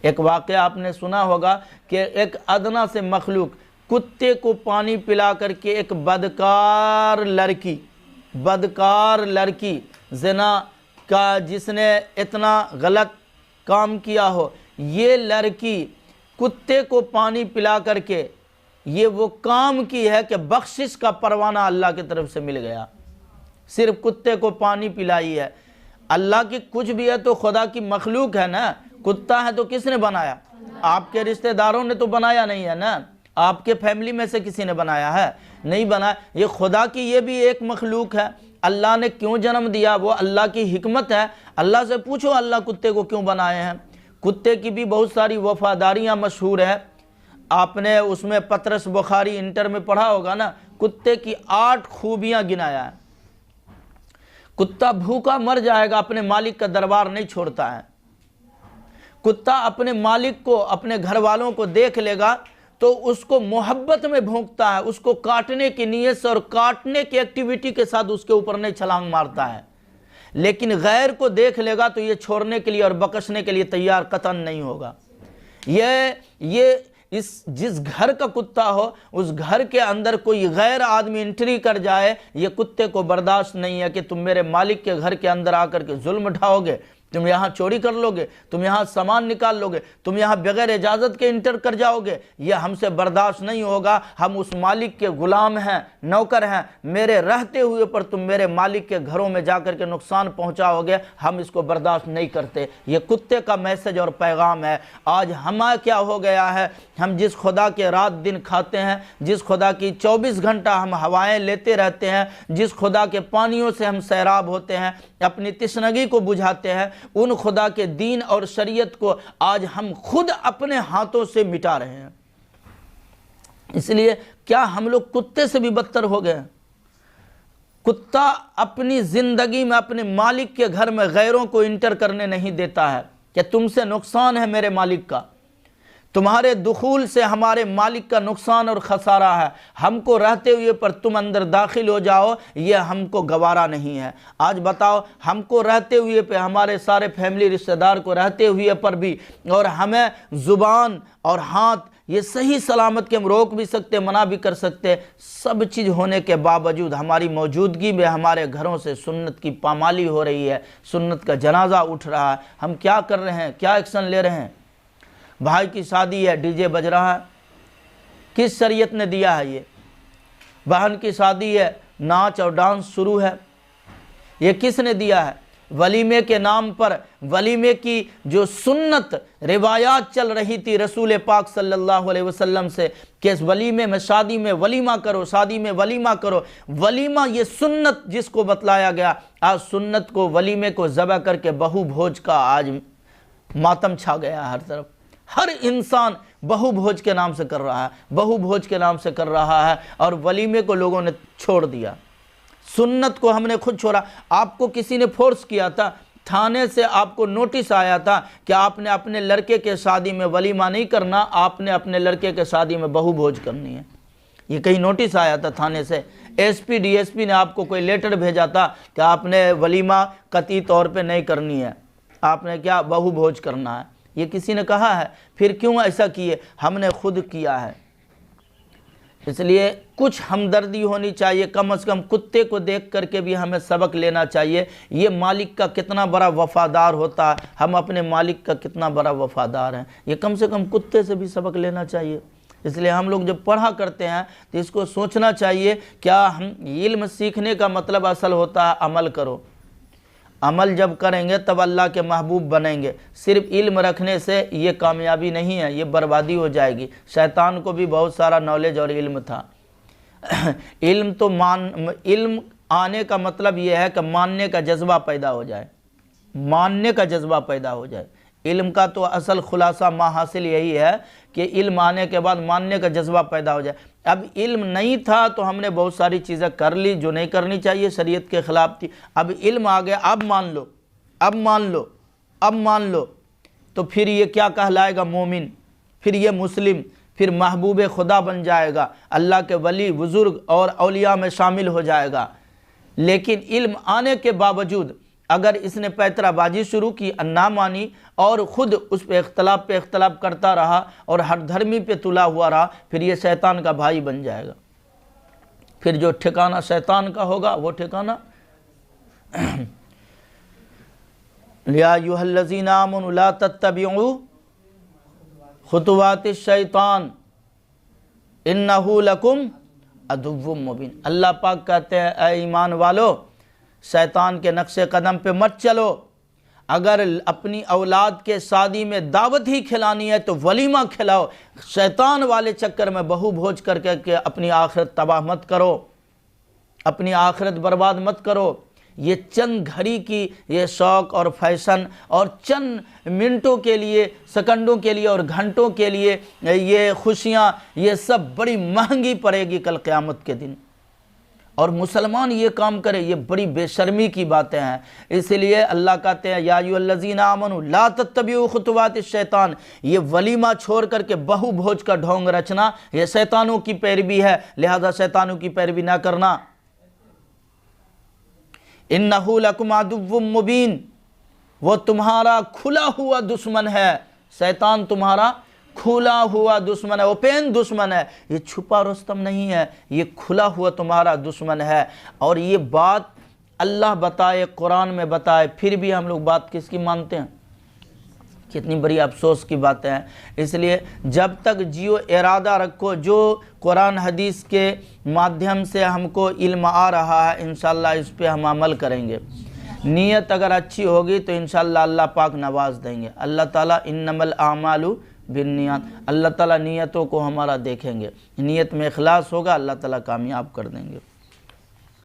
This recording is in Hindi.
एक वाक़या आपने सुना होगा कि एक अदना से मखलूक कुत्ते को पानी पिला करके एक बदकार लड़की ज़िना का, जिसने इतना गलत काम किया हो, ये लड़की कुत्ते को पानी पिला करके ये वो काम की है कि बख्शिश का परवाना अल्लाह की तरफ से मिल गया। सिर्फ कुत्ते को पानी पिलाई है। अल्लाह की कुछ भी है तो खुदा की मखलूक है ना। कुत्ता है तो किसने बनाया? आपके रिश्तेदारों ने तो बनाया नहीं है ना, आपके फैमिली में से किसी ने बनाया है? नहीं बनाया। ये खुदा की ये भी एक मखलूक है। अल्लाह ने क्यों जन्म दिया, वो अल्लाह की हिकमत है। अल्लाह से पूछो अल्लाह कुत्ते को क्यों बनाए हैं। कुत्ते की भी बहुत सारी वफादारियाँ मशहूर है। आपने उसमें पतरस बुखारी इंटर में पढ़ा होगा ना, कुत्ते की 8 खूबियाँ गिनाया है। कुत्ता भूखा मर जाएगा, अपने मालिक का दरबार नहीं छोड़ता है। कुत्ता अपने मालिक को, अपने घर वालों को देख लेगा तो उसको मोहब्बत में भौंकता है, उसको काटने की नीयत से और काटने की एक्टिविटी के साथ उसके ऊपर नहीं छलांग मारता है। लेकिन गैर को देख लेगा तो ये छोड़ने के लिए और बख्शने के लिए तैयार कतन नहीं होगा। ये जिस घर का कुत्ता हो, उस घर के अंदर कोई गैर आदमी एंट्री कर जाए, ये कुत्ते को बर्दाश्त नहीं है कि तुम मेरे मालिक के घर के अंदर आकर के जुल्म उठाओगे, तुम यहाँ चोरी कर लोगे, तुम यहाँ सामान निकाल लोगे, तुम यहाँ बगैर इजाज़त के इंटर कर जाओगे। ये हमसे बर्दाश्त नहीं होगा। हम उस मालिक के गुलाम हैं, नौकर हैं। मेरे रहते हुए पर तुम मेरे मालिक के घरों में जाकर के नुकसान पहुँचाओगे, हम इसको बर्दाश्त नहीं करते। ये कुत्ते का मैसेज और पैगाम है। आज हमारा क्या हो गया है, हम जिस खुदा के रात दिन खाते हैं, जिस खुदा की 24 घंटा हम हवाएं लेते रहते हैं, जिस खुदा के पानियों से हम सैराब होते हैं, अपनी तिश्नगी को बुझाते हैं, उन खुदा के दीन और शरीयत को आज हम खुद अपने हाथों से मिटा रहे हैं। इसलिए क्या हम लोग कुत्ते से भी बदतर हो गए? कुत्ता अपनी जिंदगी में अपने मालिक के घर में गैरों को इंटर करने नहीं देता है कि तुमसे नुकसान है मेरे मालिक का, तुम्हारे दुखूल से हमारे मालिक का नुकसान और खसारा है, हमको रहते हुए पर तुम अंदर दाखिल हो जाओ, ये हमको गवारा नहीं है। आज बताओ, हमको रहते हुए पे, हमारे सारे फैमिली रिश्तेदार को रहते हुए पर भी, और हमें ज़ुबान और हाथ ये सही सलामत के हम रोक भी सकते, मना भी कर सकते, सब चीज़ होने के बावजूद हमारी मौजूदगी में हमारे घरों से सुन्नत की पामाली हो रही है, सुन्नत का जनाजा उठ रहा है। हम क्या कर रहे हैं, क्या एक्शन ले रहे हैं? भाई की शादी है, डीजे बज रहा है, किस शरीयत ने दिया है ये? बहन की शादी है, नाच और डांस शुरू है, ये किसने दिया है? वलीमे के नाम पर, वलीमे की जो सुन्नत रिवायात चल रही थी रसूल पाक सल्लल्लाहु अलैहि वसल्लम से कि इस वलीमे में, शादी में वलीमा करो, शादी में वलीमा करो, वलीमा ये सुन्नत जिसको बतलाया गया, आज सुन्नत को, वलीमे को ज़बह करके बहु भोज का आज मातम छा गया हर तरफ। हर इंसान बहु भोज के नाम से कर रहा है, बहु भोज के नाम से कर रहा है, और वलीमे को लोगों ने छोड़ दिया, सुन्नत को हमने खुद छोड़ा। आपको किसी ने फोर्स किया था, थाने से आपको नोटिस आया था कि आपने अपने लड़के के शादी में वलीमा नहीं करना, आपने अपने लड़के के शादी में बहु भोज करनी है। ये कहीं नोटिस आया था थाने से? एसपी डीएसपी ने आपको कोई लेटर भेजा था कि आपने वलीमा कतई तौर पे नहीं करनी है, आपने क्या बहु भोज करना है? ये किसी ने कहा है? फिर क्यों ऐसा किए? हमने खुद किया है। इसलिए कुछ हमदर्दी होनी चाहिए, कम से कम कुत्ते को देख करके भी हमें सबक लेना चाहिए। ये मालिक का कितना बड़ा वफादार होता है, हम अपने मालिक का कितना बड़ा वफादार हैं, ये कम से कम कुत्ते से भी सबक लेना चाहिए। इसलिए हम लोग जब पढ़ा करते हैं तो इसको सोचना चाहिए, क्या हम इल्म सीखने का मतलब असल होता है अमल करो। अमल जब करेंगे तब अल्लाह के महबूब बनेंगे। सिर्फ इल्म रखने से ये कामयाबी नहीं है, ये बर्बादी हो जाएगी। शैतान को भी बहुत सारा नॉलेज और इल्म था। इल्म आने का मतलब ये है कि मानने का जज्बा पैदा हो जाए, मानने का जज्बा पैदा हो जाए। इल्म का तो असल खुलासा माहासिल यही है कि इल्म आने के बाद मानने का जज्बा पैदा हो जाए। अब इल्म नहीं था तो हमने बहुत सारी चीज़ें कर ली जो नहीं करनी चाहिए, शरीयत के ख़िलाफ़ थी। अब इल्म आ गया, अब मान लो, अब मान लो, अब मान लो, तो फिर ये क्या कहलाएगा? मोमिन, फिर ये मुस्लिम, फिर महबूब खुदा बन जाएगा, अल्लाह के वली बुज़ुर्ग और औलिया में शामिल हो जाएगा। लेकिन इल्म आने के बावजूद अगर इसने पैतराबाजी शुरू की, ना मानी और ख़ुद उस पे इख्तलाफ करता रहा और हर धर्मी पे तुला हुआ रहा, फिर ये शैतान का भाई बन जाएगा। फिर जो ठिकाना शैतान का होगा वो ठिकाना या अय्युहल्लज़ीना आमनू ला तत्तबिउ खुतुवातिश शैतान इन्नहु लकुम अदुव्वुम मुबीन। अल्लाह पाक कहते हैं, ऐ ईमान वालो, शैतान के नक्शे कदम पे मत चलो। अगर अपनी औलाद के शादी में दावत ही खिलानी है तो वलीमा खिलाओ। शैतान वाले चक्कर में बहू भोज करके अपनी आखिरत तबाह मत करो, अपनी आखिरत बर्बाद मत करो। ये चंद घड़ी की ये शौक़ और फैशन और चंद मिनटों के लिए, सेकंडों के लिए और घंटों के लिए ये खुशियाँ, ये सब बड़ी महंगी पड़ेगी कल क़यामत के दिन। और मुसलमान ये काम करे, ये बड़ी बेशर्मी की बातें हैं। इसलिए अल्लाह कहते हैं, या अय्युहल्लज़ीना आमनू ला तत्तबिउ खुतुवातिश शैतान। ये वलीमा छोड़ करके बहू भोज का ढोंग रचना, ये शैतानों की पैरवी है, लिहाजा शैतानों की पैरवी ना करना। इन्नहु लकुम अदुव्वुम मुबीन, वो तुम्हारा खुला हुआ दुश्मन है। शैतान तुम्हारा खुला हुआ दुश्मन है, ओपन दुश्मन है। ये छुपा रुस्तम नहीं है, ये खुला हुआ तुम्हारा दुश्मन है। और ये बात अल्लाह बताए, कुरान में बताए, फिर भी हम लोग बात किसकी मानते हैं? कितनी बड़ी अफसोस की बातें हैं। इसलिए जब तक जियो इरादा रखो, जो कुरान हदीस के माध्यम से हमको इल्म आ रहा है, इंशाअल्लाह इस पे हम अमल करेंगे। नीयत अगर अच्छी होगी तो इंशाअल्लाह अल्लाह पाक नवाज देंगे। अल्लाह ताला इन्नमल आमालु बिन्नियात, अल्लाह ताला नीयतों को हमारा देखेंगे। नीयत में इखलास होगा, अल्लाह ताला कामयाब कर देंगे।